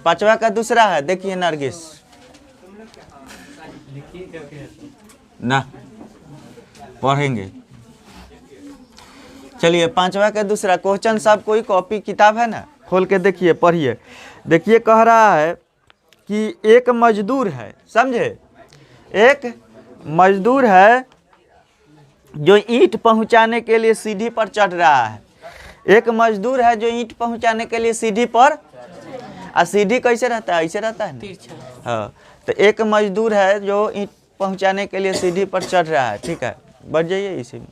पांचवा का दूसरा है, देखिए नरगिस ना, पढ़ेंगे। चलिए पांचवा का दूसरा क्वेश्चन, सब कोई कॉपी किताब है ना, खोल के देखिए, पढ़िए। देखिए कह रहा है कि एक मजदूर है, समझे, एक मजदूर है जो ईंट पहुंचाने के लिए सीढ़ी पर चढ़ रहा है। एक मजदूर है जो ईंट पहुंचाने के लिए सीढ़ी पर, और सीढ़ी कैसे रहता है, ऐसे रहता है ना, हाँ। तो एक मजदूर है जो ईंट पहुंचाने के लिए सीढ़ी पर चढ़ रहा है, ठीक है। बढ़ जाइए, इसी में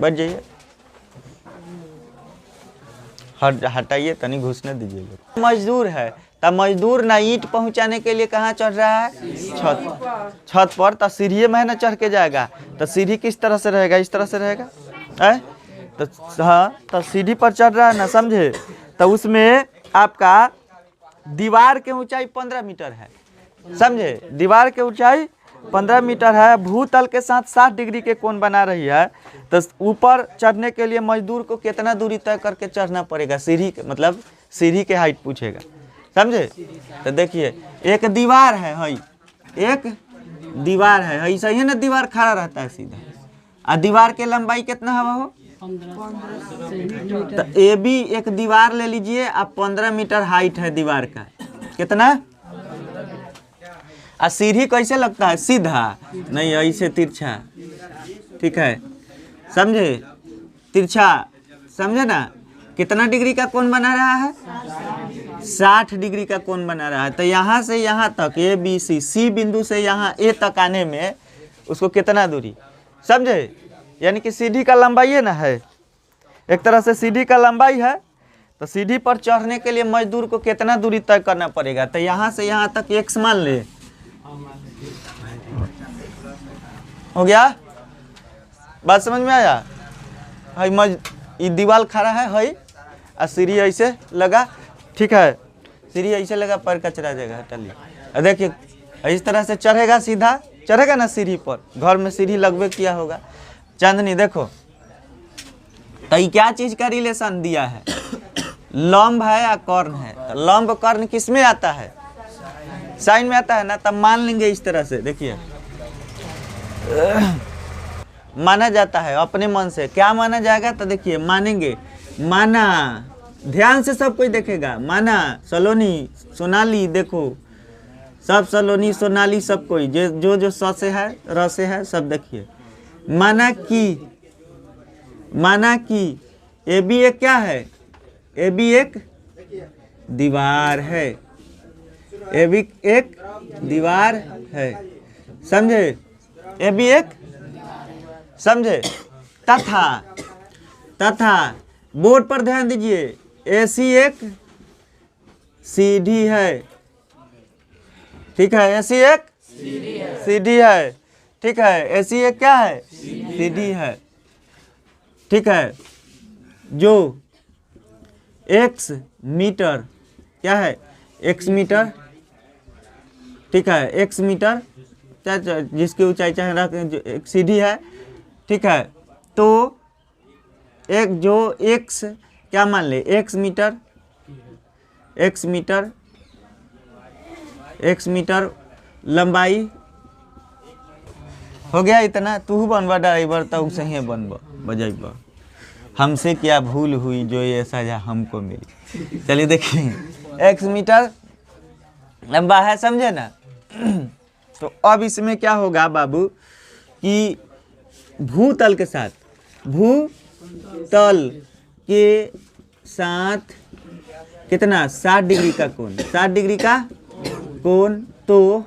बढ़ जाइए, हटाइए, तनी घुसने दीजिए। मजदूर है, तब मजदूर ना ईंट पहुंचाने के लिए कहाँ चढ़ रहा है, छत पर। तो सीढ़ी में ना चढ़ के जाएगा, तो सीढ़ी किस तरह से रहेगा, इस तरह से रहेगा, तो हाँ, तो सीढ़ी पर चढ़ रहा है ना, समझे। तो उसमें आपका दीवार की ऊंचाई 15 मीटर है, समझे, दीवार की ऊंचाई 15 मीटर है, भूतल के साथ 60 डिग्री के कोण बना रही है। तो ऊपर चढ़ने के लिए मजदूर को कितना दूरी तय करके चढ़ना पड़ेगा, सीढ़ी के, मतलब सीढ़ी के हाइट पूछेगा, समझे। तो देखिए एक दीवार है, हई एक दीवार है, ऐसा ही ना, दीवार खड़ा रहता है सीधा, और दीवार के लंबाई कितना है वो, तो ए भी एक दीवार ले लीजिए, आप 15 मीटर हाइट है दीवार का, कितना। और सीढ़ी कैसे लगता है, सीधा नहीं, ऐसे तिरछा, ठीक है, समझे, तिरछा, समझे ना। कितना डिग्री का कोण बना रहा है, 60 डिग्री का कोण बना रहा है। तो यहाँ से यहाँ तक ए बी सी बिंदु से यहाँ ए तक आने में उसको कितना दूरी, समझे, यानी कि सीढ़ी का लंबाई ना है, एक तरह से सीढ़ी का लंबाई है। तो सीढ़ी पर चढ़ने के लिए मजदूर को कितना दूरी तय करना पड़ेगा, तो यहाँ से यहाँ तक एक्स मान ले, हो गया, बात समझ में आया। हई दीवार खड़ा है, हई, और सीढ़ी ऐसे लगा, ठीक है, सीढ़ी ऐसे लगा, पर कचरा जगह हटा लिया। देखिए इस तरह से चढ़ेगा, सीधा चढ़ेगा ना सीढ़ी पर, घर में सीढ़ी लगवे किया होगा। चांदनी देखो, तो ये क्या चीज का रिलेशन दिया है, लंब है या कर्ण है। तो लंब कर्ण किस में आता है, साइन में आता है ना। तब मान लेंगे इस तरह से, देखिए माना जाता है अपने मन से, क्या माना जाएगा, तो देखिए मानेंगे, माना, ध्यान से सब कोई देखेगा, माना, सलोनी, सोनाली, देखो सब सलोनी सोनाली सब कोई, जो स से है, र से है, सब देखिए। माना कि ए भी एक क्या है, ए भी एक दीवार है, ए भी एक दीवार है, समझे, ए भी एक, समझे। तथा बोर्ड पर ध्यान दीजिए, ऐसी एक सीढ़ी है, ठीक है, ऐसी एक सीढ़ी है, ठीक है, ऐसी एक क्या है, सीढ़ी है, ठीक है, जो x मीटर, क्या है, x मीटर, ठीक है, x मीटर, जिसकी ऊंचाई चाहे रख, एक सीढ़ी है, ठीक है। तो एक जो x क्या मान ले, x मीटर लंबाई, हो गया इतना। तू बनवा ड्राइवर, तो सही बनवा, बजाइबा, हमसे क्या भूल हुई जो ये सजा हमको मिली। चलिए देखिए, x मीटर लंबा है, समझे ना। तो अब इसमें क्या होगा बाबू, कि भूतल के साथ, भूतल के साथ कितना, 60 डिग्री का कोण, 60 डिग्री का कोण। तो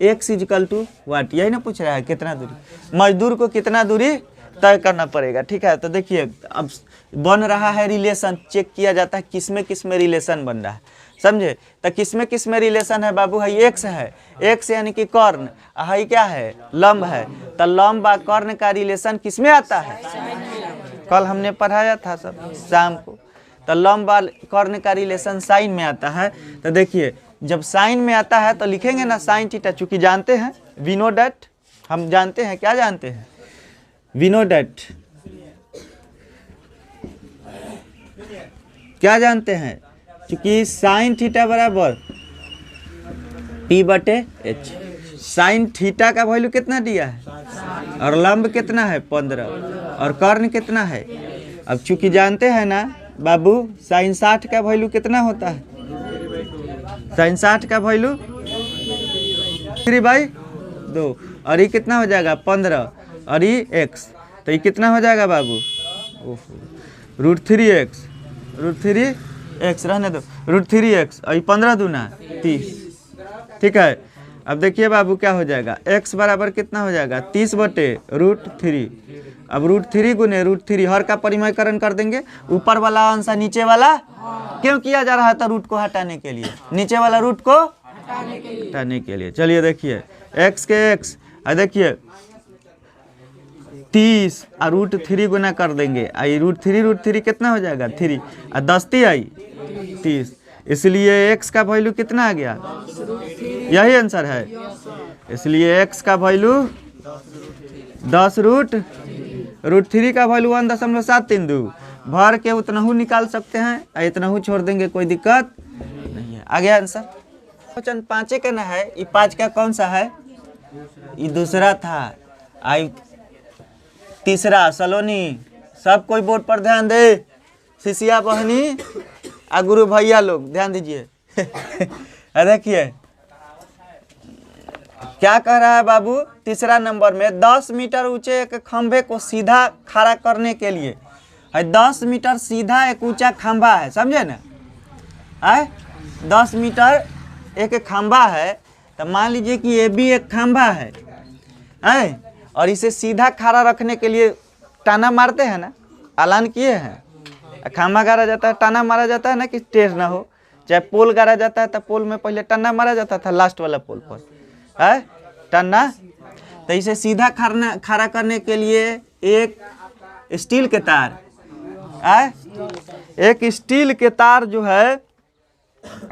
x इक्वल टू वाट, यही ना पूछ रहा है, कितना दूरी, मजदूर को कितना दूरी तय करना पड़ेगा, ठीक है। तो देखिए अब बन रहा है रिलेशन, चेक किया जाता है किस में रिलेशन बन रहा है, समझे। तो किस में रिलेशन है बाबू, है एक्स है, एक्स यानी कि कर्ण, है क्या है, लंब है। तो लंब व कर्ण का रिलेशन किस में आता है, कल हमने पढ़ाया था सब शाम को। तो लंब व कर्ण का रिलेशन साइन में आता है। तो देखिए जब साइन में आता है तो लिखेंगे ना साइन थीटा, चूंकि जानते हैं वी नो डैट, हम जानते हैं, क्या जानते हैं, वी नो डैट, क्या जानते हैं, चूंकि साइन थीटा बराबर P/H। साइन थीटा का वैल्यू कितना दिया है और लंब कितना है 15 और कर्ण कितना है। अब चूंकि जानते हैं ना बाबू साइन 60 का वैल्यू कितना होता है, साइन 60 का वैल्यू 3/2 और ये कितना हो जाएगा 15 और ये x, तो ये कितना हो जाएगा बाबू √3x, √3x रहने दो, √3x और ये 15 दूना 30। ठीक है, अब देखिए बाबू क्या हो जाएगा, x बराबर कितना हो जाएगा 30/√3। अब √3 गुने √3 हर का परिमयकरण कर देंगे, ऊपर वाला अंश नीचे वाला क्यों किया जा रहा था, रूट को हटाने के लिए, नीचे वाला रूट को हटाने के लिए। चलिए देखिए x के x और देखिए 30 और √3 गुना कर देंगे, आई √3 कितना हो जाएगा 3 और 10 आई 30, इसलिए x का वैल्यू कितना आ गया, यही आंसर है। इसलिए x का वैल्यू 10 √3 का वैल्यू 1.732 भर के उतना ही निकाल सकते हैं, इतना ही छोड़ देंगे, कोई दिक्कत नहीं है। आ गया आंसर। क्वेश्चन 5 का ना है, ये 5 का कौन सा है, ये दूसरा था, आई तीसरा सलोनी। सब कोई बोर्ड पर ध्यान दे, शिष्या बहनी आ गुरु भैया लोग ध्यान दीजिए। देखिए क्या कह रहा है बाबू, तीसरा नंबर में 10 मीटर ऊंचे एक खंभे को सीधा खड़ा करने के लिए, 10 मीटर सीधा एक ऊंचा खंभा है, समझे ना, 10 मीटर एक खंभा है, तो मान लीजिए कि ये भी एक खंभा है, और इसे सीधा खड़ा रखने के लिए टाना मारते हैं ना, ऐलान किए हैं, खंभा गाड़ा जाता है, टाना मारा जाता है ना कि टेढ़ ना हो, चाहे पोल गाड़ा जाता है तो पोल में पहले टन्ना मारा जाता था, लास्ट वाला पोल पर है टन्ना, तो इसे सीधा खड़ा करने के लिए एक स्टील के तार, एक स्टील के तार जो है,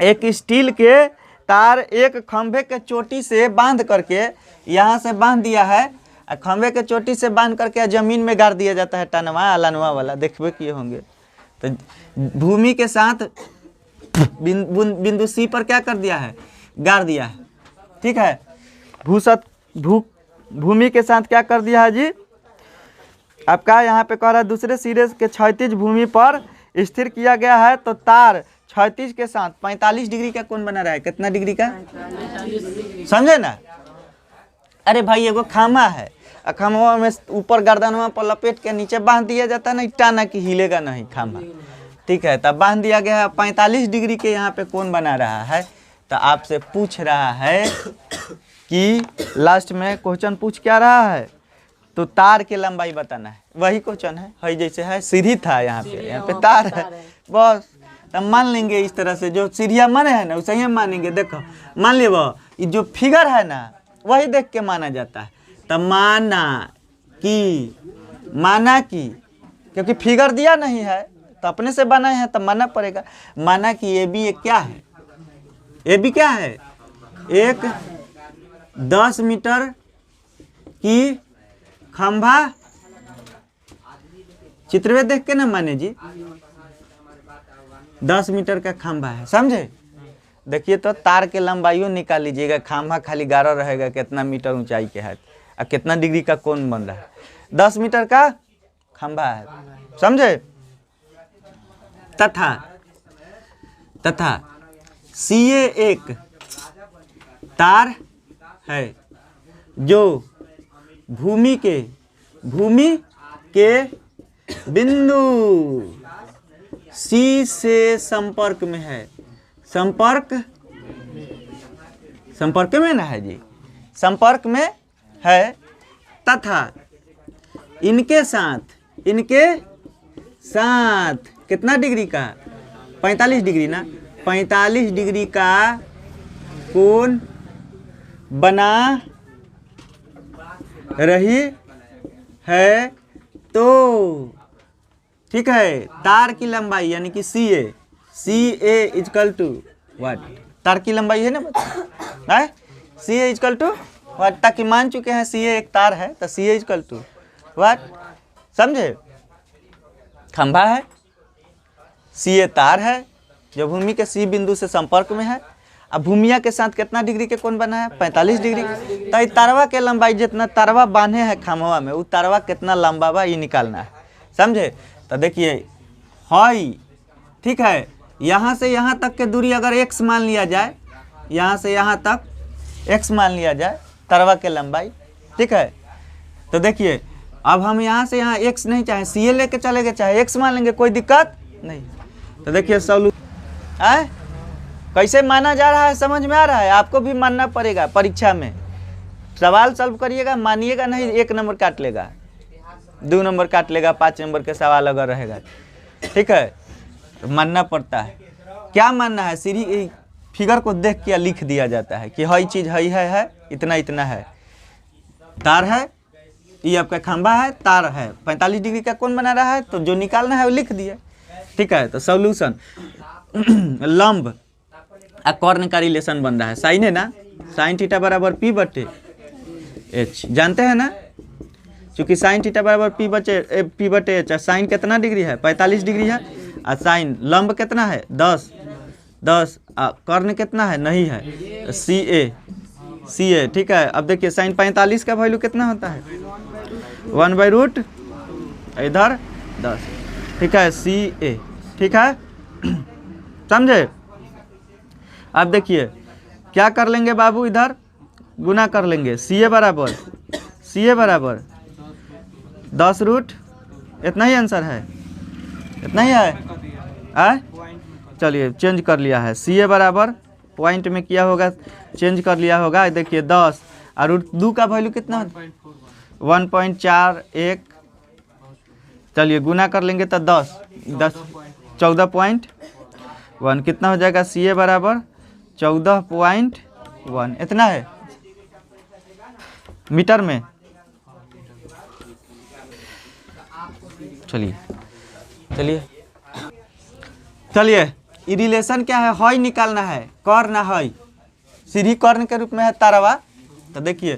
एक स्टील के तार एक खंभे के चोटी से बांध करके, यहाँ से बांध दिया है, खंभे के चोटी से बांध करके जमीन में गाड़ दिया जाता है, टनवा अलानवा वाला देखबे किए होंगे। तो भूमि के साथ बिंदु सी पर क्या कर दिया है, गाड़ दिया है, ठीक है। भूमि के साथ क्या कर दिया है जी, आपका यहाँ पे कह रहा है दूसरे सिरे के क्षैतिज भूमि पर स्थिर किया गया है, तो तार क्षैतिज के साथ 45 डिग्री का कोण बना रहा है, कितना डिग्री का, समझे ना। अरे भाई एगो खामा है, खम्भा में ऊपर गर्दनवा पर लपेट के नीचे बांध दिया जाता है ना, टाना कि हिलेगा नहीं खम्भा, ठीक है। तब बांध दिया गया है, 45 डिग्री के यहाँ पे कोण बना रहा है, तो आपसे पूछ रहा है कि लास्ट में क्वेश्चन पूछ क्या रहा है, तो तार की लंबाई बताना है, वही क्वेश्चन है जैसे है सीढ़ी था, यहाँ पे तार है, बस तब मान लेंगे इस तरह से, जो सीढ़िया माने है ना उसे ही मानेंगे। देखो मान लिया वो जो फिगर है ना वही देख के माना जाता है, तब माना कि क्योंकि फिगर दिया नहीं है तो अपने से बनाए हैं तो मानना पड़ेगा। माना कि ये भी एक क्या है, ये भी क्या है, एक 10 मीटर की खंभा, चित्र में देख के ना माने जी, 10 मीटर का खंभा है, समझे। देखिए तो तार के लंबाइयों निकाल लीजिएगा, खंभा खाली गाढ़ा रहेगा कितना मीटर ऊंचाई के है और कितना डिग्री का कोण बन रहा है, 10 मीटर का खंभा है, समझे। तथा CA एक तार है जो भूमि के बिंदु C से संपर्क में है, संपर्क में ना है जी, संपर्क में है, तथा इनके साथ कितना डिग्री का, 45 डिग्री ना, 45 डिग्री का कोण बना रही है, तो ठीक है। तार की लंबाई यानी कि CA इक्वल टू व्हाट, तार की लंबाई है ना बच्चा, CA इक्वल टू व्हाट, ताकि मान चुके हैं CA एक तार है तो CA इक्वल टू व्हाट, समझे। खंभा है, CA तार है, जो भूमि के सी बिंदु से संपर्क में है। अब भूमिया के साथ कितना डिग्री के कोण बना है? 45 डिग्री। तो तरवा के लंबाई जितना तरवा बांधे है खम्भवा में, वो तरवा कितना लंबा बा ये निकालना है, समझे? तो देखिए हई, ठीक है, यहाँ से यहाँ तक के दूरी अगर x मान लिया जाए, यहाँ से यहाँ तक x मान लिया जाए तरवा के लंबाई, ठीक है। तो देखिए अब हम यहाँ से यहाँ x नहीं चाहे सी लेके चलेंगे, चाहे x मान लेंगे, कोई दिक्कत नहीं। तो देखिए सॉल्यूशन कैसे माना जा रहा है, समझ में आ रहा है? आपको भी मानना पड़ेगा परीक्षा में। सवाल सॉल्व करिएगा, मानिएगा नहीं 1 नंबर काट लेगा, 2 नंबर काट लेगा, 5 नंबर के सवाल अगर रहेगा, ठीक है। तो मानना पड़ता है। क्या मानना है? सीधी फिगर को देख के लिख दिया जाता है कि हई चीज़ हई है, इतना इतना है, तार है, ये आपका खंभा है, तार है, 45 डिग्री का कोण बना रहा है, तो जो निकालना है वो लिख दिए, ठीक है। तो सॉल्यूशन लंब और कर्ण का रिलेशन बन रहा है, साइन है ना, साइन थीटा बराबर P बटे H, जानते हैं ना, क्योंकि साइन थीटा बराबर P बटे H। साइन कितना डिग्री है? 45 डिग्री है। और साइन लंब कितना है? 10। कर्ण कितना है? नहीं है, CA, ठीक है। अब देखिए साइन 45 का वैल्यू कितना होता है? 1/√, इधर 10, ठीक है, CA, ठीक है, समझे? अब देखिए क्या कर लेंगे बाबू, इधर गुना कर लेंगे, CA बराबर 10√, इतना ही आंसर है, इतना ही है। चलिए चेंज कर लिया है, CA बराबर पॉइंट में किया होगा, चेंज कर लिया होगा। देखिए 10 और √2 का वैल्यू कितना होता है? 1.41। चलिए गुना कर लेंगे तो 10 14.1 कितना हो जाएगा? CA बराबर 14.1, इतना है मीटर में। चलिए ये रिलेशन क्या है? हई निकालना है, कर्ण हई, सीधी कर्ण के रूप में है तरवा। तो देखिए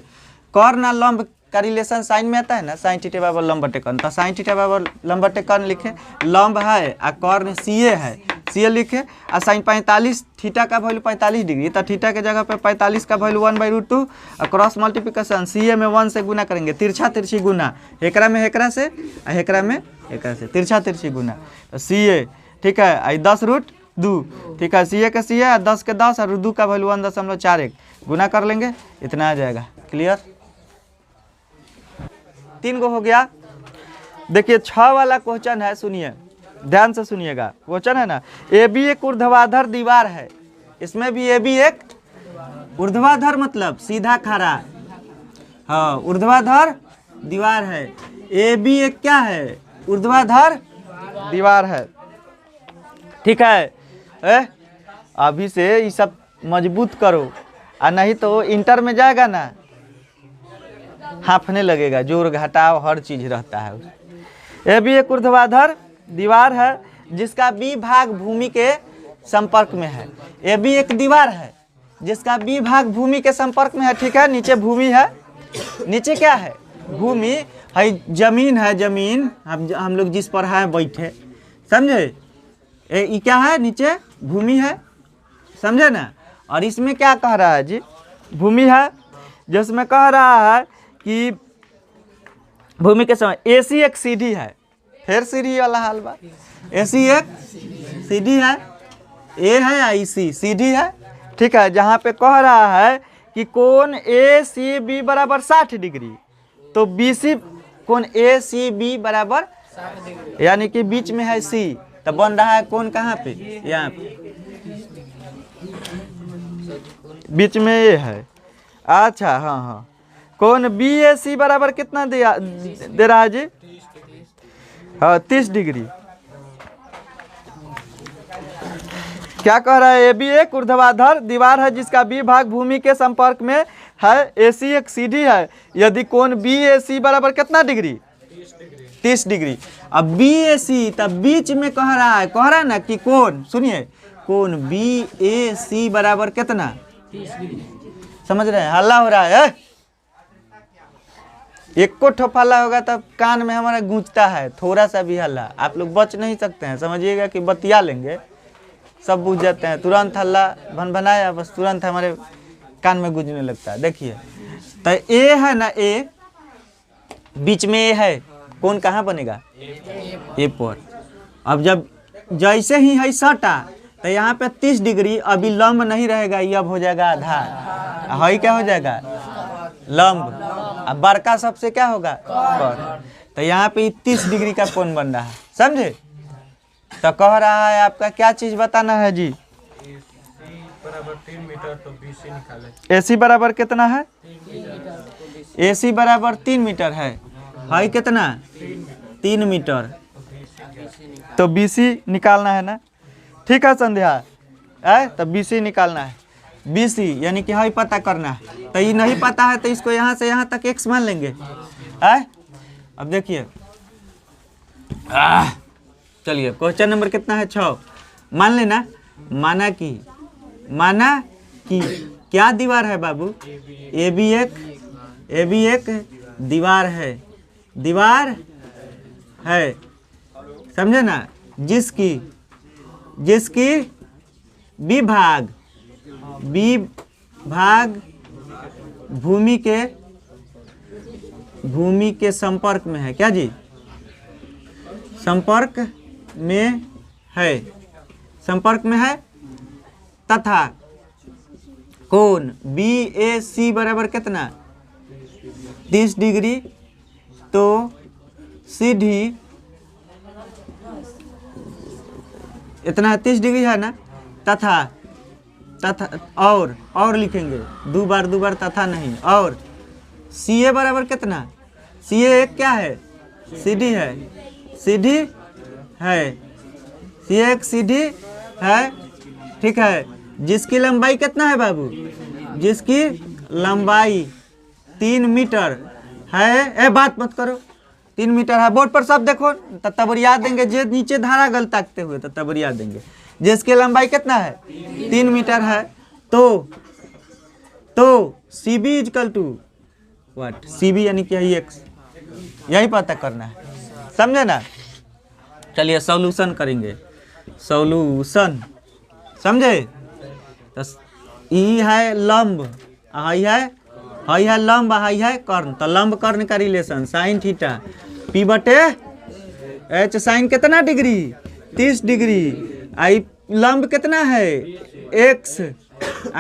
कर्ण लंब का रिलेशन साइन में आता है ना, साइन थीटा बराबर लंब बटे कर्ण। तो साइन थीटा बराबर लंब बटे कर्ण लिखे, लंब है और कर्ण CA है, CA लिखे। और साइन 45 थीटा का वैल्यू 45 डिग्री, तो थीटा के जगह पे 45 का वैल्यू 1/√2 और क्रॉस मल्टीप्लिकेशन CA में 1 से गुना करेंगे, तिरछा तिरछी गुना, हेकरा में हेकरा से और हेकरा में हेकरा से, तिरछा तिरछी गुना। तो CA, ठीक है, 10√2, ठीक है, CA का CA 10 के 10 और 2 का वैल्यू 1.41 गुना कर लेंगे, इतना आ जाएगा। क्लियर? 3 गो हो गया। देखिए 6 वाला क्वेश्चन है, सुनिए ध्यान से सुनिएगा। क्वेश्चन है ना, AB एक ऊर्ध्वाधर दीवार है, इसमें भी AB एक ऊर्ध्वाधर मतलब सीधा खड़ा, हाँ ऊर्ध्वाधर दीवार है। AB एक क्या है? ऊर्ध्वाधर दीवार है, ठीक है। अभी से ये सब मजबूत करो, और नहीं तो इंटर में जाएगा ना हांफने लगेगा, जोर घटाव हर चीज रहता है। AB एक ऊर्ध्वाधर दीवार है जिसका B भाग भूमि के संपर्क में है। AB एक दीवार है जिसका B भाग भूमि के संपर्क में है, ठीक है। नीचे भूमि है, नीचे क्या है? भूमि है, जमीन है, जमीन हम लोग जिस पर है बैठे, समझे? ये क्या है? नीचे भूमि है, समझे ना। और इसमें क्या कह रहा है जी? भूमि है, जिसमें कह रहा है कि भूमि के समय AC एक सीढ़ी है, फिर सीढ़ी वाला हाल बा। AC एक सीढ़ी है, A है IC सीढ़ी है, ठीक है। जहाँ पे कह रहा है कि कोण ACB बराबर 60 डिग्री, तो BC कोण ACB बराबर 60 डिग्री, यानी कि बीच में है C, तो बन रहा है कोण कहाँ पे? यहाँ पे बीच में ये है। अच्छा हाँ, कोण BAC बराबर कितना दे रहा है जी? हाँ 30 डिग्री। क्या कह रहा है? AB एक ऊर्ध्वाधर दीवार है जिसका B भाग भूमि के संपर्क में है, AC एक सीढ़ी है। यदि कोण BAC बराबर कितना डिग्री? 30 डिग्री। अब BAC तब बीच में कह रहा है ना कि कोण, सुनिए, कोण BAC बराबर कितना? 30 डिग्री। समझ रहे हैं? हल्ला हो रहा है, एक को ठोफाला होगा तब कान में हमारा गूंजता है, थोड़ा सा भी हल्ला आप लोग बच नहीं सकते हैं, समझिएगा कि बतिया लेंगे, सब बुझ जाते हैं, तुरंत हल्ला भनभनाया बस तुरंत हमारे कान में गूंजने लगता है। देखिए तो ए है ना, ए बीच में ए है, कौन कहाँ बनेगा? ए पर। अब जब जैसे ही है सटा तो यहाँ पे 30 डिग्री अभी लंब नहीं रहेगा, ये अब हो जाएगा आधार, है क्या हो जाएगा? लंब। अब बड़का सबसे क्या होगा? पर। तो यहाँ पे 30 डिग्री का कोण बन रहा है, समझे? तो कह रहा है आपका क्या चीज बताना है जी? बराबर 3 मीटर तो BC निकाले। AC बराबर कितना है? AC बराबर 3 मीटर है कितना? 3 मीटर। तो BC निकालना है ना, ठीक है संध्या? तो BC निकालना है, BC यानी कि पता करना है। तो ये नहीं पता है तो इसको यहाँ से यहाँ तक x मान लेंगे। अब देखिए, चलिए क्वेश्चन नंबर कितना है? 6। मान लेना, माना कि क्या दीवार है बाबू? AB एक दीवार है, दीवार है, समझे ना? जिसकी विभाग भूमि के संपर्क में है। क्या जी? संपर्क में है तथा कोण BAC बराबर कितना? 30 डिग्री। तो सीधी इतना 30 डिग्री है ना, तथा और लिखेंगे दो बार तथा नहीं। और CA बराबर कितना? CA एक क्या है? सीधी है, सीधी है, CA एक सीधी है, ठीक है। जिसकी लंबाई कितना है बाबू? जिसकी लंबाई 3 मीटर है। बात मत करो, 3 मीटर है। बोर्ड पर सब देखो तब याद देंगे, जे नीचे धारा गल ताकते हुए तब याद देंगे। जिसकी लंबाई कितना है? 3 मीटर है। तो CB is equal to what? CB यानी कि x, यही पता करना है, समझे ना? चलिए सॉल्यूशन करेंगे, सॉल्यूशन, समझे? तो ई है लंब, हाई है लंब, हाई है कर्ण। तो लंब कर्ण का relation sine theta P/H sine कितना डिग्री? 30 डिग्री। आई लंब कितना है? x,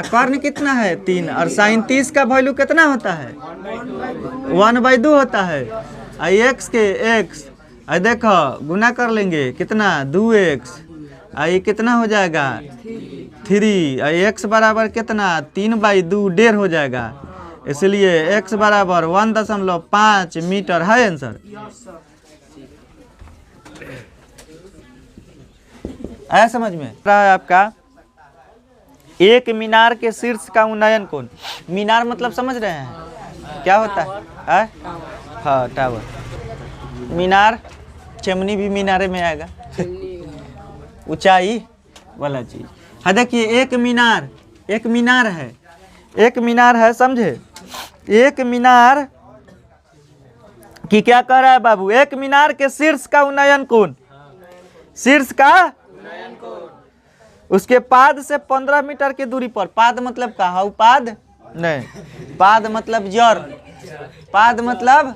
कर्ण कितना है? 3। और साइन 30 का वैल्यू कितना होता है? 1/2 होता है। आई x के x, आई देखो गुना कर लेंगे कितना? 2x। आई कितना हो जाएगा? 3। आई x बराबर कितना? 3/2 डेढ़ हो जाएगा, इसलिए x बराबर 1.5 मीटर है आंसर। आया समझ में? रहा है आपका एक मीनार के शीर्ष का उन्नयन कोण। मीनार मतलब समझ रहे हैं क्या होता है? हाँ, टावर। मीनार, चिमनी भी मीनारे में आएगा, ऊंचाई वाला चीज। हाँ देखिए, एक मीनार है, समझे? एक मीनार की क्या कह रहा है बाबू? एक मीनार के शीर्ष का उन्नयन कोण, शीर्ष का उसके पाद से 15 मीटर की दूरी पर। पाद मतलब का? हाउ पाद नहीं, पाद मतलब जड़, पाद मतलब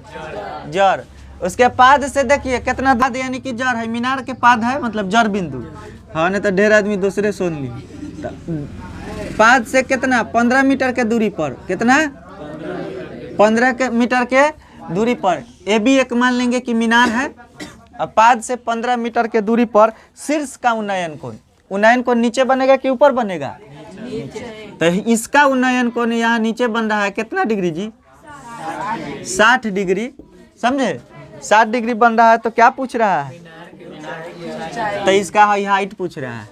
जड़। उसके पाद से देखिए कितना पाद यानी कि जड़ है। मीनार के पाद है मतलब जड़ बिंदु। हाँ, नहीं तो ढेर आदमी दूसरे सुन ली। पाद से कितना? 15 मीटर के दूरी पर। कितना? 15 मीटर के दूरी पर AB एक मान लेंगे कि मीनार है। अब पाद से 15 मीटर के दूरी पर शीर्ष का उन्नयन कोण। उन्नयन कोण नीचे बनेगा कि ऊपर बनेगा? तो इसका उन्नयन कोण यहाँ नीचे बन रहा है कितना डिग्री जी? 60 डिग्री, समझे? 60 डिग्री बन रहा है। तो क्या पूछ रहा है? तो इसका हाइट पूछ रहा है,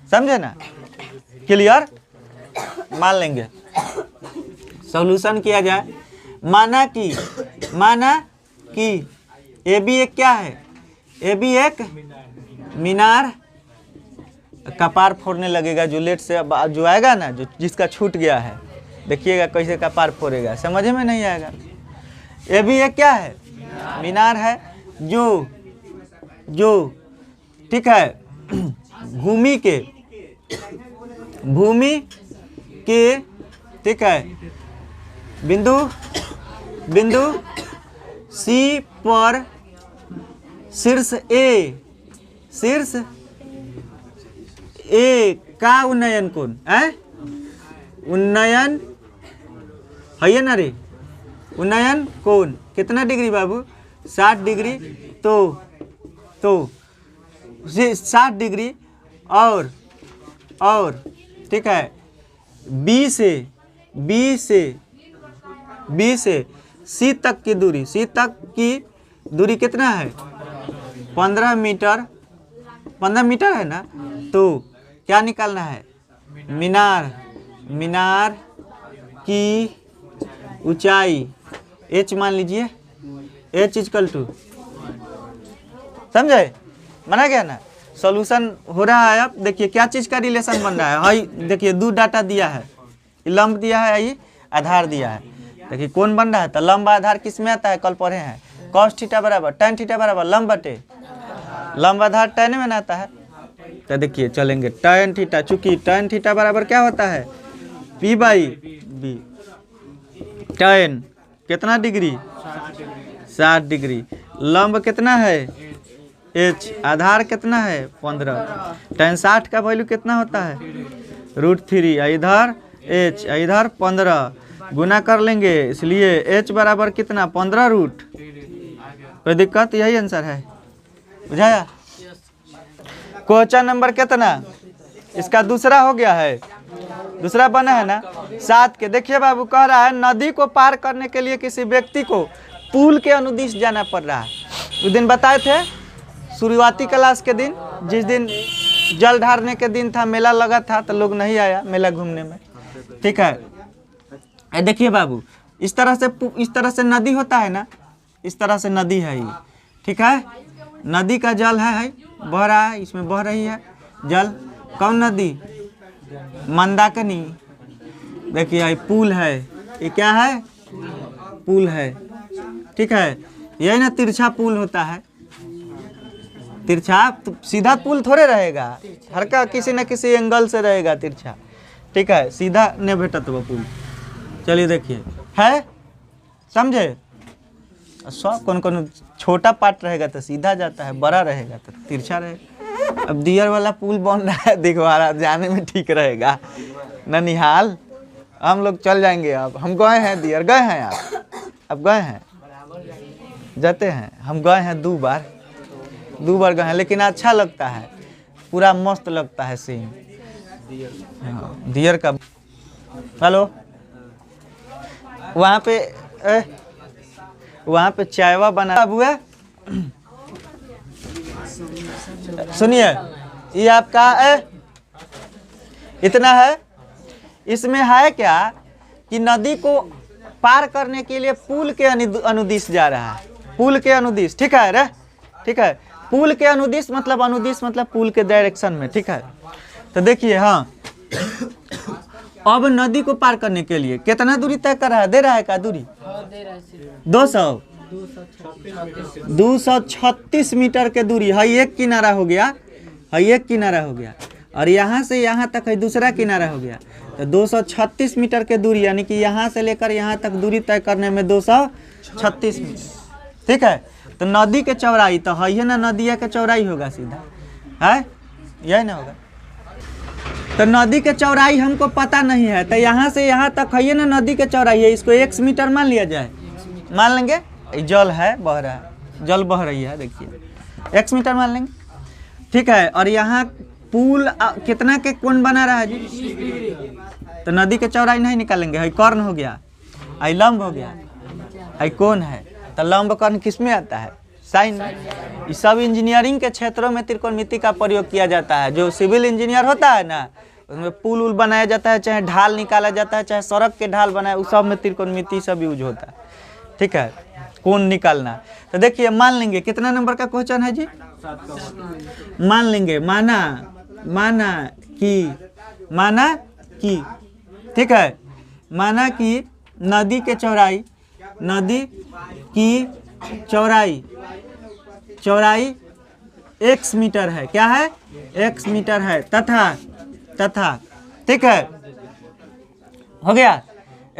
समझे ना? क्लियर? मान लेंगे, सॉल्यूशन किया जाए। माना कि AB एक क्या है? AB एक मीनार। कपार फोड़ने लगेगा जो लेट से जो आएगा ना, जो जिसका छूट गया है, देखिएगा कैसे कपार फोड़ेगा, समझ में नहीं आएगा। AB एक क्या है? मीनार है जो ठीक है, भूमि के ठीक है बिंदु सी पर शीर्ष ए का उन्नयन कोण है, उन्नयन है ना रे, उन्नयन कोण कितना डिग्री बाबू, 60 डिग्री। तो 60 डिग्री और ठीक है बी से सी तक की दूरी कितना है, 15 मीटर है ना। तो क्या निकालना है, मीनार की ऊंचाई h मान लीजिए, h इक्वल टू, समझे बना गया ना। सॉल्यूशन हो रहा है। अब देखिए क्या चीज़ का रिलेशन बन रहा है। हाई देखिए 2 डाटा दिया है, लंब दिया है, ये आधार दिया है। देखिए कौन बन रहा है, तो लंब आधार किस में आता है, कल पढ़े हैं, cos थीटा बराबर tan थीटा बराबर लंब बटे लंब आधार tan में आता है। तो देखिए चलेंगे tan थीटा, चूंकि tan थीटा बराबर क्या होता है, p/b, tan कितना डिग्री, 60 डिग्री, लंब कितना है h, आधार कितना है 15, tan 60 का वैल्यू कितना होता है √3, इधर h इधर 15 गुना कर लेंगे, इसलिए h बराबर कितना 15 रूट। कोई दिक्कत, यही आंसर है, बुझाया। क्वेश्चन नंबर कितना, इसका दूसरा हो गया है, दूसरा बना है ना 7 के। देखिए बाबू कह रहा है नदी को पार करने के लिए किसी व्यक्ति को पुल के अनुदिश जाना पड़ रहा है। उस दिन बताए थे शुरुआती क्लास के दिन, जिस दिन जल ढारने के दिन था, मेला लगा था, तो लोग नहीं आया मेला घूमने में, ठीक है। देखिए बाबू इस तरह से नदी होता है ना, इस तरह से नदी है ये, ठीक है। नदी का जल है बह रहा है, इसमें बह रही है जल, कौन नदी, मंदाकिनी। देखिए पुल है, ये क्या है, पुल है, ठीक है। यही ना तिरछा पुल होता है, तिरछा तो सीधा पुल थोड़े रहेगा, हल्का किसी न किसी एंगल से रहेगा तिरछा, ठीक है, सीधा नहीं भेटत वो पुल। चलिए देखिए है, समझे, सब कौन छोटा पार्ट रहेगा तो सीधा जाता है, बड़ा रहेगा तो तिरछा रहेगा। अब दियर वाला पुल बन रहा है, दिघवारा जाने में ठीक रहेगा, ननिहाल हम लोग चल जाएंगे। अब हम गए हैं दियर, गए हैं आप, अब गए हैं, जाते हैं, हम गए हैं 2 बार गए हैं, लेकिन अच्छा लगता है, पूरा मस्त लगता है सीन दियर का। हेलो वहाँ पे चायवा बना हुआ, सुनिए ये आपका इतना है। इसमें है क्या कि नदी को पार करने के लिए पुल के अनुदिश जा रहा है, पुल के अनुदिश, ठीक है रे, ठीक है, पुल के अनुदिश मतलब पुल के डायरेक्शन में, ठीक है। तो देखिए हाँ, अब नदी को पार करने के लिए कितना दूरी तय कर रहा है, दे रहा है क्या दूरी, 236 मीटर के दूरी है, एक किनारा हो गया, और यहाँ से यहाँ तक है दूसरा किनारा हो गया। तो 236 मीटर के दूरी, यानी कि यहाँ से लेकर यहाँ तक दूरी तय करने में 236 मीटर, ठीक है। तो नदी के चौड़ाई तो है ना, नदिया के चौड़ाई होगा सीधा, है यही ना होगा। तो नदी के चौड़ाई हमको पता नहीं है, तो यहाँ से यहाँ तक है ना नदी के चौड़ाई है, इसको x मीटर मान लिया जाए, मान लेंगे। जल है बह रहा है, जल बह रही है, देखिए x मीटर मान लेंगे, ठीक है। और यहाँ पुल कितना के कोण बना रहा है जी, तो नदी के चौड़ाई नहीं निकालेंगे, है कर्ण हो गया, है लंब हो गया, है कोण है, तो लंब कर्ण किस में आता है, साइन। ये सब इंजीनियरिंग के क्षेत्रों में त्रिकोणमिति का प्रयोग किया जाता है। जो सिविल इंजीनियर होता है ना, उसमें पुल उल बनाया जाता है, चाहे ढाल निकाला जाता है, चाहे सड़क के ढाल बनाए, उस सब में त्रिकोणमिति सब यूज होता है, ठीक है, कोण निकालना। तो देखिए मान लेंगे कितना नंबर का क्वेश्चन है जी, मान लेंगे, माना कि ठीक है, माना कि नदी की चौड़ाई x मीटर है, क्या है x मीटर है तथा ठीक है, हो गया,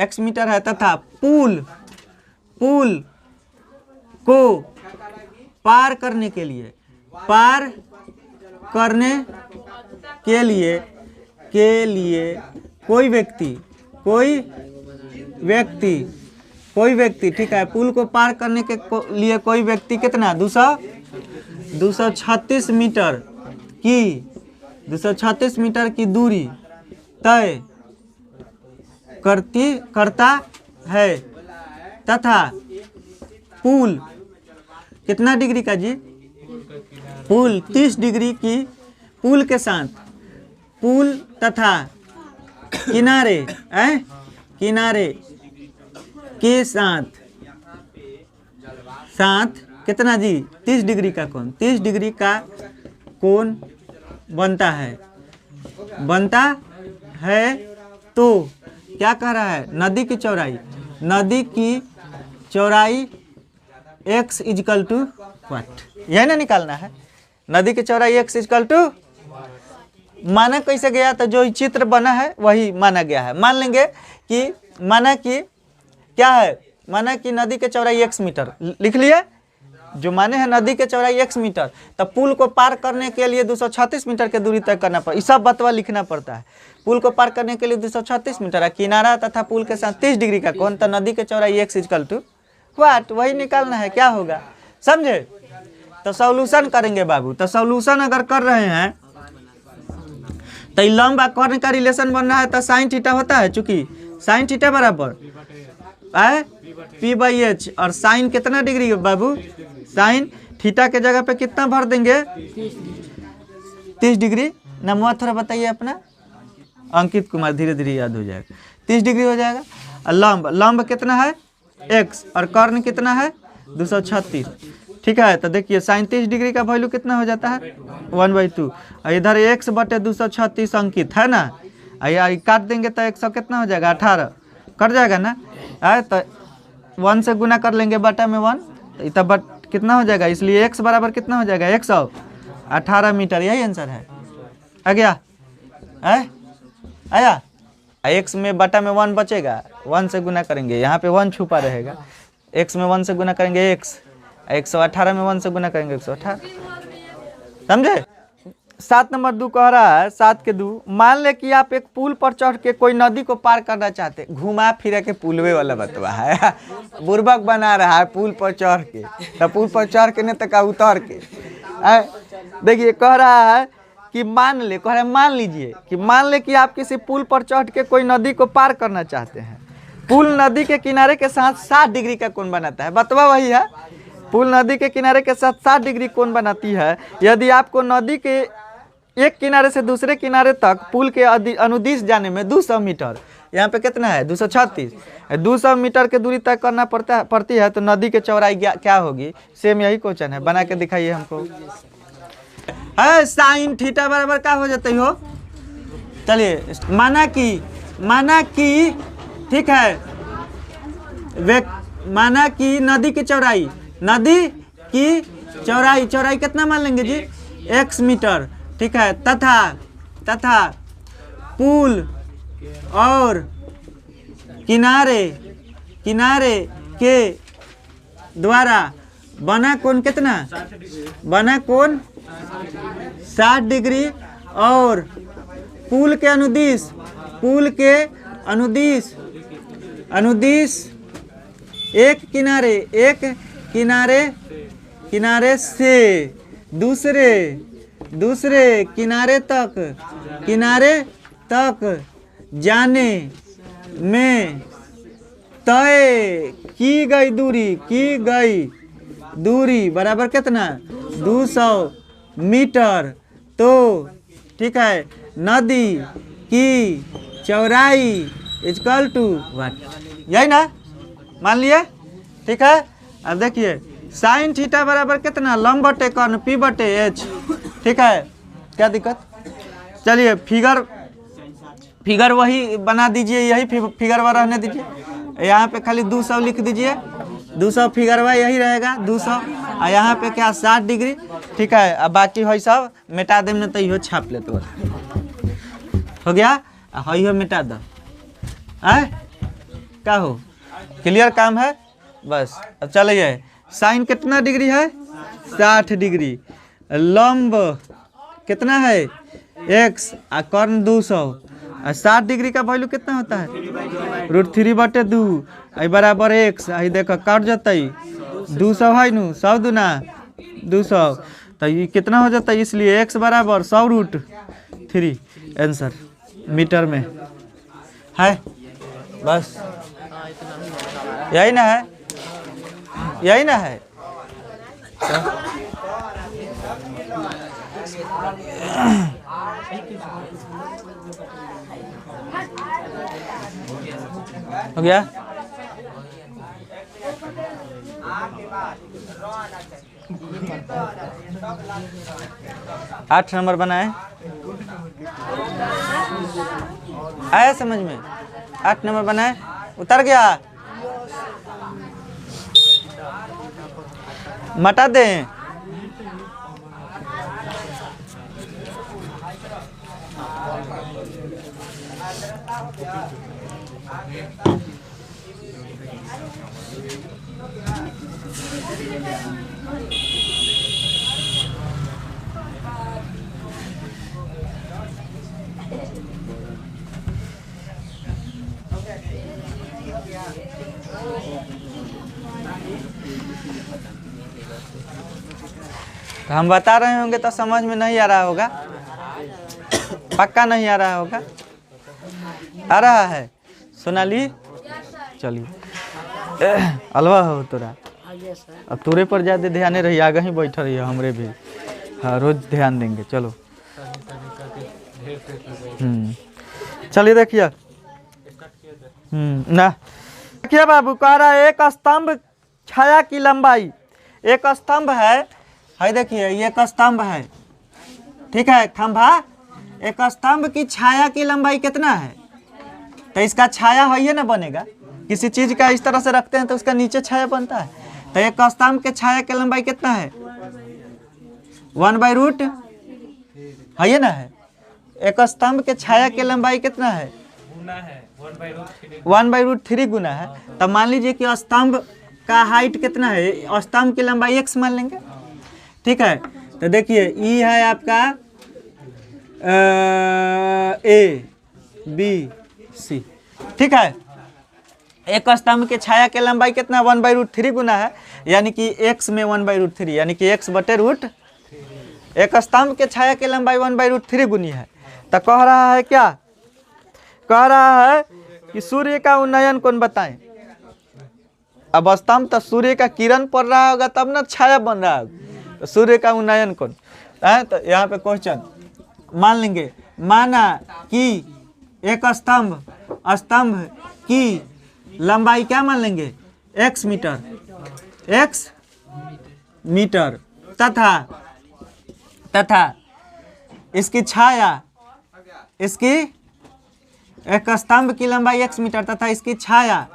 x मीटर है तथा पुल को पार करने के लिए कोई व्यक्ति ठीक है, पुल को पार करने के लिए कोई व्यक्ति कितना 236 मीटर की दूरी तय करता है तथा पुल कितना डिग्री का जी, पुल 30 डिग्री की पुल के साथ पुल तथा किनारे के साथ कितना जी 30 डिग्री का कोण, 30 डिग्री का कोण बनता है तो क्या कह रहा है, नदी की चौड़ाई x इजकल टू व्हाट, यही ना निकालना है। नदी की चौड़ाई x इजकल टू माना कैसे गया, तो जो चित्र बना है वही माना गया है। मान लेंगे कि माना कि क्या है, माना कि नदी के चौड़ाई x मीटर लिख लिए, जो माने है नदी के चौड़ाई x मीटर, तो पुल को पार करने के लिए 236 मीटर की दूरी तय करना पड़ता है, सब बतवा लिखना पड़ता है। पुल को पार करने के लिए 236 मीटर है, किनारा तथा पुल के साथ 30 डिग्री का कोण, तो नदी के चौड़ाई x इजकल टू व्हाट, वही निकालना है। क्या होगा समझे, तो सॉल्यूशन करेंगे बाबू। तो सॉल्यूशन अगर कर रहे हैं तो लंब और कर्ण का रिलेशन बन रहा है, तो साइन थीटा होता है, चूंकि साइन थीटा बराबर p/h, और साइन कितना डिग्री है बाबू, साइन थीटा के जगह पे कितना भर देंगे 30 डिग्री। नमवा थोड़ा बताइए अपना, अंकित कुमार, धीरे धीरे याद हो जाएगा, 30 डिग्री हो जाएगा। और लंब कितना है x, और कर्ण कितना है 236, ठीक है। तो देखिए साइन 30 डिग्री का वैल्यू कितना हो जाता है 1/2, और इधर x बटे 236 अंकित है ना, यार काट देंगे तो 100 कितना हो जाएगा 18, कट जाएगा ना, तो 1 से गुना कर लेंगे बटा में 1, तो तब कितना हो जाएगा, इसलिए x बराबर कितना हो जाएगा 118 मीटर, यही आंसर है। आ गया आया, x में बटा में 1 बचेगा, 1 से गुना करेंगे, यहाँ पे 1 छुपा रहेगा, x में 1 से गुना करेंगे x, 118 में 1 से गुना करेंगे 118, समझे। 7 नंबर 2 कह रहा है, 7 के 2, मान ले कि आप एक पुल पर चढ़ के कोई नदी को पार करना चाहते, घुमा फिरा के पुलवे वाला बतवा है, बुर्बक बना रहा है पुल पर चढ़ के, तो पुल पर चढ़ के नहीं तो का उतर के। देखिए कह रहा है कि मान लीजिए कि मान ले कि आप किसी पुल पर चढ़ के कोई नदी को पार करना चाहते हैं, पुल नदी के किनारे के साथ 60 डिग्री का कोण बनाता है, बतवा वही है, पुल नदी के किनारे के साथ 60 डिग्री कोण बनाती है। यदि आपको नदी के एक किनारे से दूसरे किनारे तक पुल के अनुदिश जाने में 200 मीटर, यहाँ पे कितना है 236, 200 मीटर की दूरी तय करना पड़ती है, तो नदी की चौड़ाई क्या होगी, सेम यही क्वेश्चन है, बना के दिखाइए हमको। साइन थीटा बराबर क्या हो जाते हो, चलिए माना कि ठीक है, माना कि नदी की चौड़ाई कितना मान लेंगे जी x मीटर, ठीक है, तथा पुल और किनारे के द्वारा बना कोण कितना, बना कोण 60 डिग्री, और पुल के अनुदिश एक किनारे से दूसरे किनारे तक जाने में तय की गई दूरी बराबर कितना 200 मीटर, तो ठीक है, नदी की चौड़ाई इक्वल टू व्हाट, यही ना, मान लिए, ठीक है। अब देखिए साइन थीटा बराबर कितना, लंब बटे कर्ण p/h, ठीक है, क्या दिक्कत। चलिए फिगर वही बना दीजिए, यही फिगर वह रहने दीजिए, यहाँ पे खाली 200 लिख दीजिए, 200 फिगर वह यही रहेगा 200। और यहाँ पे क्या 60 डिग्री। ठीक है, अब बाकी है सब मिटा देम ना तो इहो छाप ले तो हो गया। हो मिटा दो आए क्या हो, क्लियर काम है बस। अब चलिए साइन कितना डिग्री है 60 डिग्री, लंब कितना है x और कर्ण 200 और 60 डिग्री का वैल्यू कितना होता है √3/2 बराबर x। आई देखो कट जतई 200 है नु 100 दूना 200 तो ये कितना हो जाता है, इसलिए x बराबर 100√3 आंसर मीटर में है। बस यही ना है, यही ना है। हो गया। आठ नंबर बनाए, आया समझ में? 8 नंबर बनाए, उतर गया, मटा दें। तो हम बता रहे होंगे तो समझ में नहीं आ रहा होगा, पक्का नहीं आ रहा होगा। आ रहा है सोनाली? चलिए अलवा हो तोरा, अब तोरे पर ज़्यादा ध्यान रही, आगे ही बैठ रही है हमरे भी। हाँ रोज ध्यान देंगे। चलो चलिए देखिए ना, देखिए बाबू कह रहा है एक स्तंभ छाया की लंबाई, एक स्तंभ है देखिए ये एक स्तंभ है, ठीक है खंभा। एक स्तंभ की छाया की लंबाई कितना है, तो इसका छाया है ना बनेगा, किसी चीज का इस तरह से रखते हैं तो उसका नीचे छाया बनता है। तो एक स्तंभ के छाया की लंबाई कितना है 1/√, है ना है। एक स्तंभ के छाया की लंबाई कितना है 1/√3 गुना है। तब मान लीजिए कि स्तंभ का हाइट कितना है, स्तंभ की लंबाई x मान लेंगे, ठीक है। तो देखिए ई है आपका A, B, C, ठीक है। एक स्तंभ के छाया के लंबाई कितना 1/√3 गुना है, यानी कि x में 1/√3 यानी कि x/√। एक स्तंभ के छाया की लंबाई 1/√3 गुनी है। तो कह रहा है क्या, कह रहा है कि सूर्य का उन्नयन कोण बताएं। अब स्तंभ तो सूर्य का किरण पड़ रहा होगा तब ना छाया बन रहा होगा, तो सूर्य का उन्नयन कोण है। तो यहाँ पे क्वेश्चन मान लेंगे, माना कि एक स्तंभ की लंबाई क्या मान लेंगे x मीटर तथा इसकी छाया, इसकी एक स्तंभ की लंबाई x मीटर तथा इसकी छाया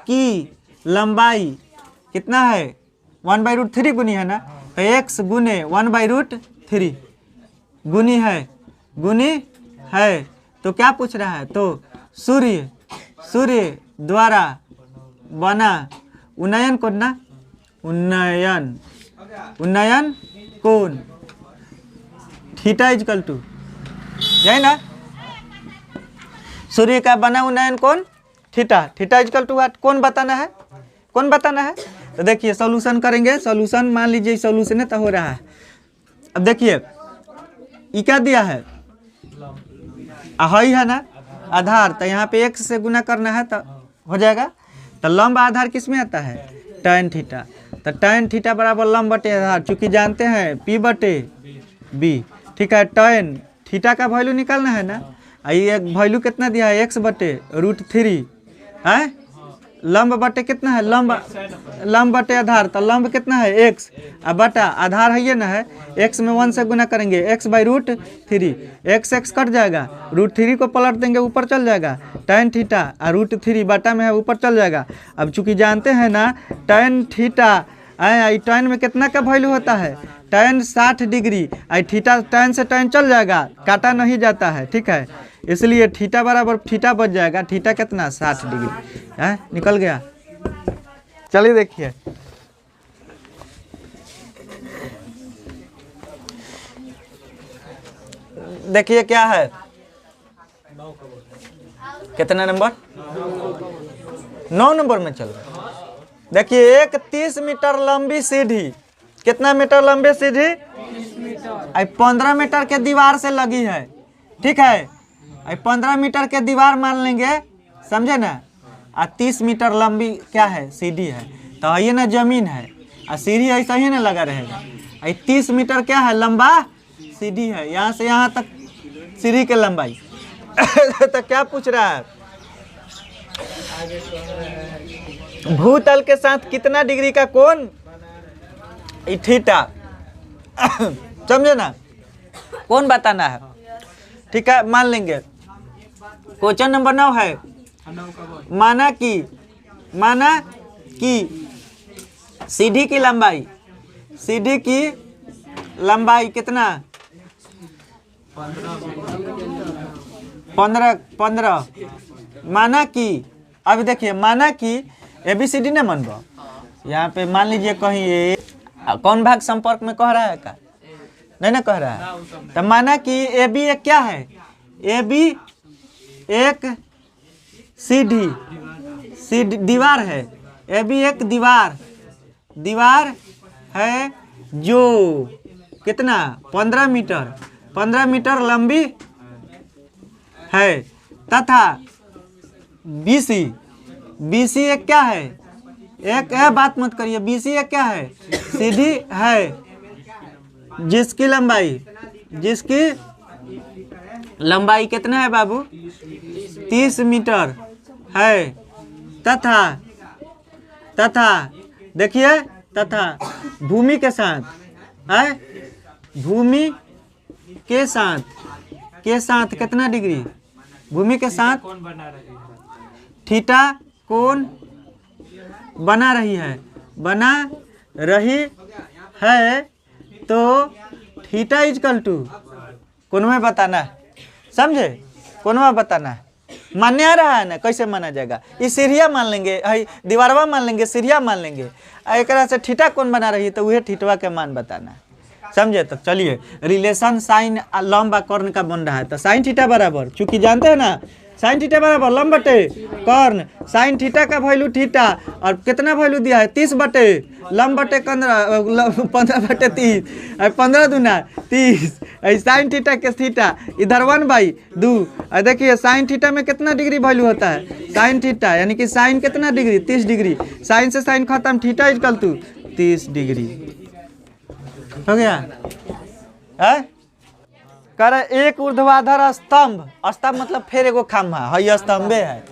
की लंबाई कितना है 1/√3 गुनी है ना। तो x गुने 1/√3 गुनी है। तो क्या पूछ रहा है, तो सूर्य द्वारा बना उन्नयन कोण ना, उन्नयन कोण थीटा = यही ना, सूर्य का बना उन्नयन कोण थीटा = कौन बताना है, कौन बताना है। तो देखिए सॉल्यूशन करेंगे, सॉल्यूशन मान लीजिए सॉल्यूशन है तो हो रहा है। अब देखिए ये क्या दिया है, है ना आधार, तो यहाँ पे x से गुना करना है तो हो जाएगा। तो लंब आधार किस में आता है tan थीटा, तो tan थीटा बराबर लंब बटे आधार, चूंकि जानते हैं P/B, ठीक है। tan थीटा का वैल्यू निकालना है ना, ये वैल्यू कितना दिया है x/√3 है, लंब बटे कितना है, लंब बटे आधार, तो लंब कितना है x, अब बटा आधार है ये ना है, x में 1 से गुना करेंगे, x/√3, x कट जाएगा, √3 को पलट देंगे ऊपर चल जाएगा, tan थीटा और √3 बटा में है ऊपर चल जाएगा। अब चूंकि जानते हैं ना tan थीटा tan में कितना का वैल्यू होता है, tan 60 डिग्री, थीटा tan से tan चल जाएगा, काटा नहीं जाता है, ठीक है, इसलिए थीटा बराबर थीटा बच जाएगा, थीटा कितना 60 डिग्री है, निकल गया। चलिए देखिए देखिए क्या है, कितना नंबर, 9 नंबर में चल रहा है। देखिए एक 30 मीटर लंबी सीढ़ी, कितना मीटर लंबी सीढ़ी, 15 मीटर के दीवार से लगी है, ठीक है, 15 मीटर के दीवार मान लेंगे, समझे ना, 30 मीटर लंबी क्या है, सीढ़ी है, तो ये ना जमीन है और सीढ़ी ऐसा ही ना लगा रहेगा, 30 मीटर क्या है, लंबा सीढ़ी है, यहाँ से यहाँ तक सीढ़ी के लंबाई तो क्या पूछ रहा है, भूतल के साथ कितना डिग्री का कोण, थीटा, समझे ना, कौन बताना है, ठीक है, मान लेंगे। क्वेश्चन नंबर 9 है, माना कि सीढ़ी की लंबाई कितना, 15, माना कि, अभी देखिए माना कि ABCD ना मनबो, यहाँ पे मान लीजिए कहीं ये कौन भाग संपर्क में कह रहा है का, नहीं ना कह रहा है, तो माना कि AB एक क्या है, AB एक सीढ़ी दीवार है, AB एक दीवार है जो कितना 15 मीटर लंबी है, तथा BC एक क्या है, एक बात मत करिए, BC एक क्या है, सीढ़ी है जिसकी लंबाई कितना है बाबू, 30 मीटर है, तथा देखिए, तथा भूमि के साथ कितना डिग्री, भूमि के साथ थीटा कोण बना रही है, तो थीटा इजकल टू कोनवा बताना है, समझे, कोनवा बताना है, मान्य आ रहा है ना, कैसे माना जाएगा, इस सीढ़िया मान लेंगे, दीवारवा मान लेंगे, सीढ़िया मान लेंगे, एक से थीटा कौन बना रही है, तो वह थीटवा के मान बताना है, समझे। तो चलिए रिलेशन साइन लंब कर्ण का बन रहा है, तो साइन थीटा बराबर, चूंकि जानते हैं ना साइन थीटा बराबर लंब बटे कर्ण, साइन थीटा का वैल्यू थीटा, और कितना वैल्यू दिया है, 30 बटे लंब बटे 15 बटे 30, 15 दूना 30, साइन थीटा के थीटा इधर 1/2, और देखिए साइन थीटा में कितना डिग्री वैल्यू होता है, साइन थीटा यानी कि साइन कितना डिग्री, 30 डिग्री, साइन से साइन खत्म, थीटा इजकल टू 30 डिग्री, हो गया है। कर एक ऊर्ध्वाधर स्तंभ मतलब फिर एगो खम्भा है, स्तंभे है,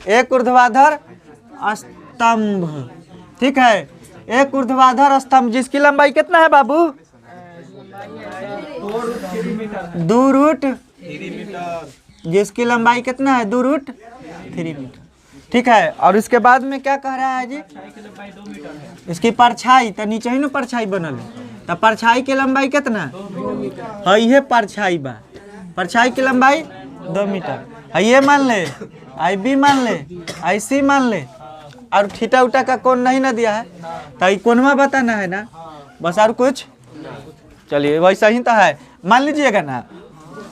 एक ऊर्ध्वाधर स्तंभ, ठीक है, एक ऊर्ध्वाधर स्तंभ जिसकी लंबाई कितना है बाबू, 2√3 मीटर, जिसकी लंबाई कितना है, 2√3 मीटर, ठीक है। और इसके बाद में क्या कह रहा है जी, इसकी परछाई, तो नीचे ही ना परछाई बनल है, तो परछाई की लंबाई कितना है, ये परछाई बा, परछाई की लंबाई 2 मीटर है, ये मान ले, IB मान ले, IC मान ले, और थीटा उटा का कोण नहीं ना दिया है, तो कोणवा बताना है ना, बस, और कुछ, चलिए वैसा ही तो है, मान लीजिएगा ना,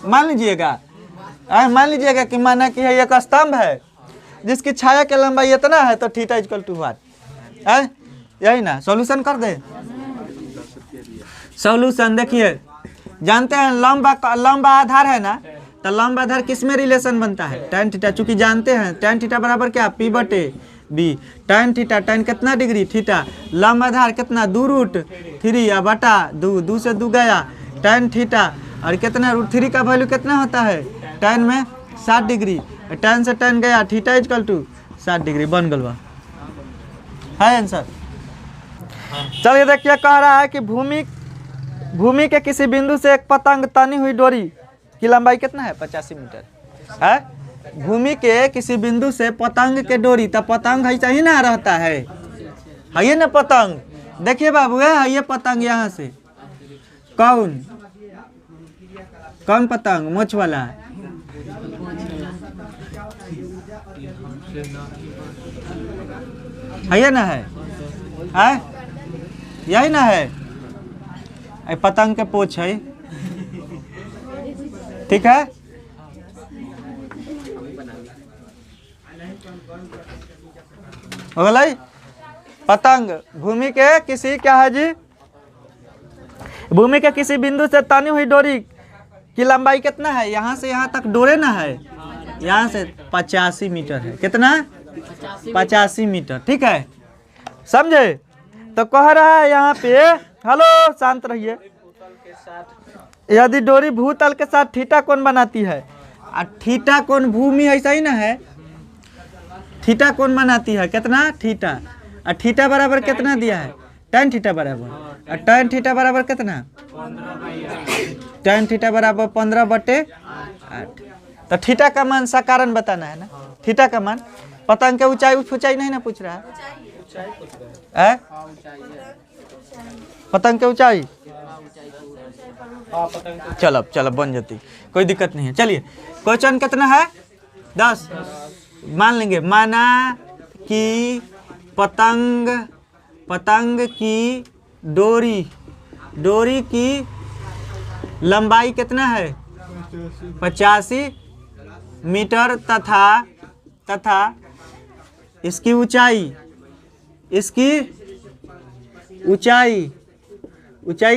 मान लीजिएगा कि माना कि है एक स्तंभ है जिसकी छाया की लंबाई इतना है, तो थीटा इक्वल टू व्हाट है, यही ना, सॉल्यूशन कर दे, सॉल्यूशन देखिए, जानते हैं लंबा आधार है ना, तो लंबा आधार किस में रिलेशन बनता है, tan थीटा, चूंकि जानते हैं tan थीटा बराबर क्या, P/B, tan थीटा, tan कितना डिग्री, थीटा, लंबा आधार कितना, 2√3 या बटा 2 से 2 गया, tan थीटा, और कितना √3 का वैल्यू कितना होता है, tan में 60 डिग्री, tan से tan गया, थीटा इजकल टू 60 डिग्री बन गल बा है आंसर। चलिए देखिए कह रहा है कि भूमि के किसी बिंदु से एक पतंग तनी हुई डोरी की लंबाई कितना है 85 मीटर है। भूमि के किसी बिंदु से पतंग के डोरी, तब पतंग ऐसा ही ना रहता है ये ना पतंग। देखिए बाबू है ये पतंग यहाँ से कौन पतंग मोछ वाला है ना है यही ना है पतंग के पोछ है। ठीक है हो गई पतंग भूमि के किसी क्या है जी, भूमि के किसी बिंदु से तनी हुई डोरी की लंबाई कितना है, यहाँ से यहाँ तक डोरे ना है, यहाँ से 85 मीटर है। कितना 85 मीटर। ठीक है समझे। तो कह रहा है यहाँ पे हेलो शांत रहिए, यदि डोरी भूतल के साथ थीटा कोण बनाती है, थीटा कोण भूमि ऐसा ही ना है, थीटा कोण बनाती है कितना थीटा, और थीटा बराबर कितना दिया है tan थीटा बराबर, और tan थीटा बराबर कितना tan थीटा बराबर 15/8। तो थीटा का मान साकारण बताना है ना, थीटा का मान। पतंग के ऊंचाई नहीं ना पूछ रहा है पतंग के ऊंचाई चलो बन जाती कोई दिक्कत नहीं है। चलिए क्वेश्चन कितना है 10 मान लेंगे। माना कि पतंग की डोरी की लंबाई कितना है 85 मीटर तथा इसकी ऊंचाई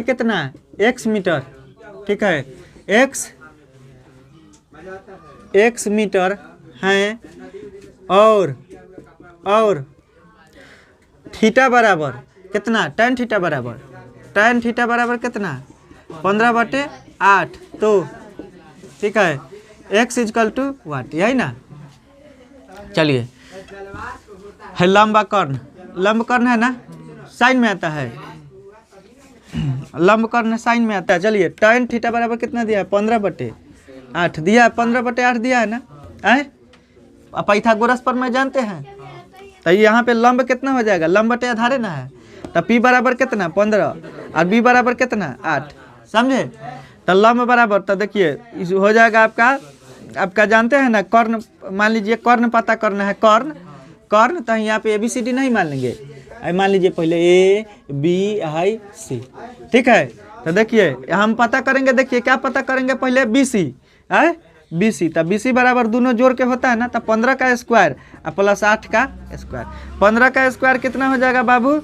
कितना x मीटर। ठीक है x मीटर है, और थीटा बराबर कितना tan थीटा बराबर कितना 15/8। तो ठीक है x = वाट, यही ना। चलिए है लंबा कर्ण है ना, साइन में आता है, लंब कर्ण साइन में आता है। चलिए tan थीटा बराबर कितना दिया है 15/8 दिया है, 15/8 दिया है ना। पाइथागोरस पर मैं जानते हैं, तो यहाँ पे लंब कितना हो जाएगा, लंब बटे आधार है ना है, तो p बराबर कितना 15 और b बराबर कितना 8। समझे। तो लंब बराबर, तो देखिए हो जाएगा आपका जानते हैं ना कर्ण, मान लीजिए कर्ण पता करना है, कर्ण तो यहाँ पे ABCD नहीं मान लेंगे, मान लीजिए पहले A B I C। ठीक है तो देखिए हम पता करेंगे, देखिए क्या पता करेंगे पहले BC है, BC तो BC बराबर दोनों जोड़ के होता है ना, तो 15 का स्क्वायर प्लस 8 का स्क्वायर। 15 का स्क्वायर कितना हो जाएगा बाबू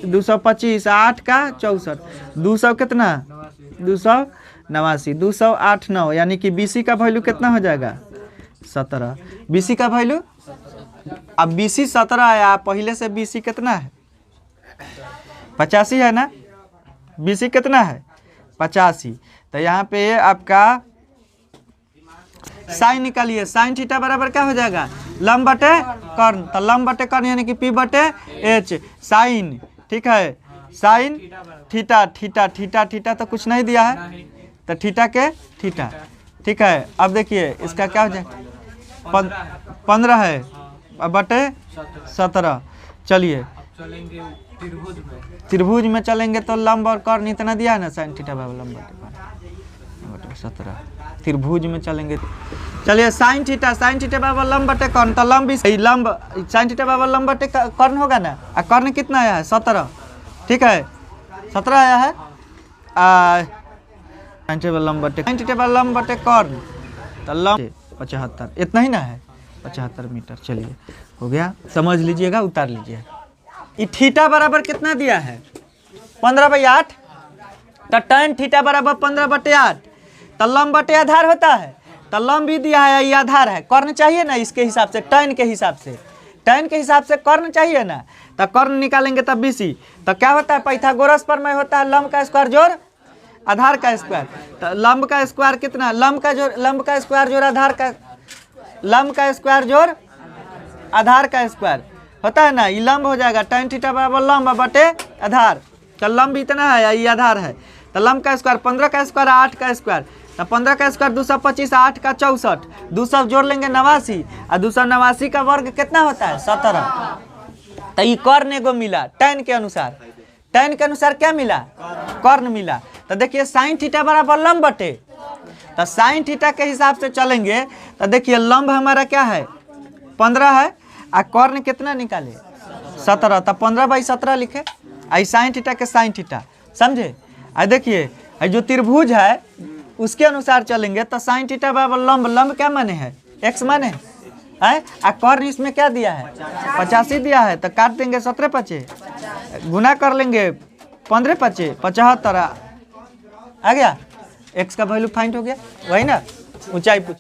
225, 8 का 64, 200 कितना 289, 208 9, यानी कि BC का वैल्यू कितना हो जाएगा 17। BC का वैल्यू, अब BC 17 आया, पहले से BC कितना है 85 है ना, BC कितना है 85। तो यहाँ पे आपका साइन निकालिए, साइन थीटा बराबर क्या हो जाएगा लंब बटे कर्ण, तो लंब बटे कर्ण यानी कि P/H साइन। ठीक है साइन थीटा तो कुछ नहीं दिया है, तो थीटा के थीटा। ठीक है अब देखिए इसका क्या हो जाएगा 15 है बटे 17। चलिए त्रिभुज में चलेंगे तो लंब और कर्ण इतना दिया है ना, साइन थीटा बराबर लंब बटे 17। त्रिभुज में चलेंगे, चलिए साइन थीटा बराबर लंब बटे कर्ण, तो लंब साइन थीटा बराबर लंब बटे कर्ण होगा ना, और कर्ण कितना आया है 17। ठीक है 17 आया है, साइन थीटा बराबर लंब बटे कर्ण, तो लंब 75 इतना ही ना है 75 मीटर। चलिए हो गया, समझ लीजिएगा, उतार लीजिए। ये थीटा बराबर कितना दिया है 15/8, तो tan थीटा बराबर 15/8, तो लंब बटे आधार होता है, तो लंब भी दिया है, ये आधार है। कर्ण चाहिए ना इसके हिसाब से, tan के हिसाब से कर्ण चाहिए ना, तो कर्ण निकालेंगे तब BC। तो क्या होता है पाइथागोरस पर में होता है लंब का स्क्वायर जोड़ आधार का स्क्वायर, तो लंब का स्क्वायर कितना, लंब का स्क्वायर जोड़ आधार का, लंब का स्क्वायर जोड़ आधार का स्क्वायर होता है ना, ये लंब हो जाएगा tan थीटा बराबर लंब बटे आधार। तो लंब इतना है, ये आधार है, तो लंब का स्क्वायर 15 का स्क्वायर 8 का स्क्वायर, तो 15 का स्क्वायर 225, 8 का 64, 200 जोड़ लेंगे 89, और 289 का वर्ग कितना होता है 17। तो ये कर्ण एगो मिला tan के अनुसार, tan के अनुसार क्या मिला, कर्ण मिला। तो देखिए sin थीटा बराबर लंब बटे, तो sin थीटा के हिसाब से चलेंगे तो देखिए लंब हमारा क्या है 15 है, और कर्ण कितना निकाले 17, तो 15/17 लिखे, आई sin थीटा के sin थीटा, समझे। आई देखिए जो त्रिभुज है उसके अनुसार चलेंगे तो sin थीटा बराबर लंब, लंब क्या माने है x माने है, और कर्ण इसमें क्या दिया है 85 दिया है, तो काट देंगे 17 पचे, गुना कर लेंगे 15 पचे 75, आ गया, x का वैल्यू फाइंड हो गया, वही ना ऊंचाई पूछ।